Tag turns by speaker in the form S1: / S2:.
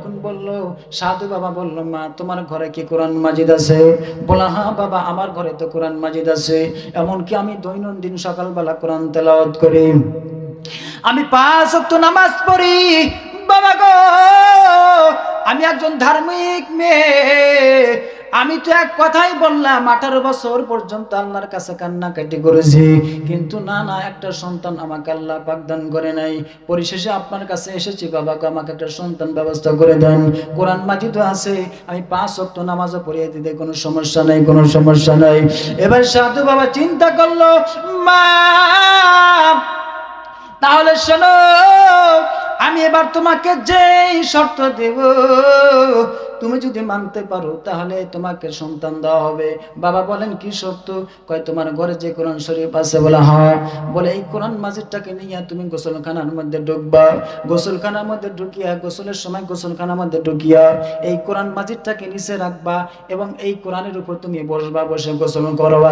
S1: যখন বলল, সাধু বাবা বলল, মা তোমার ঘরে কি কোরআন মাজিদ আছে? বলা, হ্যাঁ বাবা, আমার ঘরে তো কোরআন মাজিদ আছে। এমনকি আমি দৈনন্দিন সকালবেলা কোরআন তেলাওয়াত করি, আমি 5 ওয়াক্ত নামাজ পড়ি। বাবা গো, আমি একজন ধার্মিক মেয়ে। আমি তো এক কথাই বললাম, 18 বছর পর্যন্ত আল্লাহর কাছে কান্নাকাটি করেছি, কিন্তু না না, একটা সন্তান আমাকে আল্লাহ পাক দান করে নাই। পরিশেষে আপনার কাছে এসেছি, বাবা গো, আমাকে একটা সন্তান ব্যবস্থা করে দেন। কোরআন মাজিদও আছে, আমি 5 ওয়াক্ত নামাজও পড়িয়ে দিতে কোনো সমস্যা নাই, কোনো সমস্যা নাই। এবার সাধু বাবা চিন্তা করলো, মা তাহলে শোনো, আমি এবার তোমাকে যেই শর্ত দেব, তুমি যদি মানতে পারো তাহলে তোমাকে সন্তান দেওয়া হবে। বাবা বলেন, কি শর্ত? কয়, তোমার ঘরে যে কোরআন শরীফ আছে? বলে, হ্যাঁ। বলে, এই কোরআন মাজিদটাকে নিয়ে তুমি গোসলখানার মধ্যে ঢুকবা, গোসলখানার মধ্যে ঢুকিয়া, গোসলের সময় গোসলখানার মধ্যে ঢুকিয়া এই কোরআন মাজিদটাকে নিচে রাখবা এবং এই কোরআনের উপর তুমি বসবা, বসে গোসল করবা।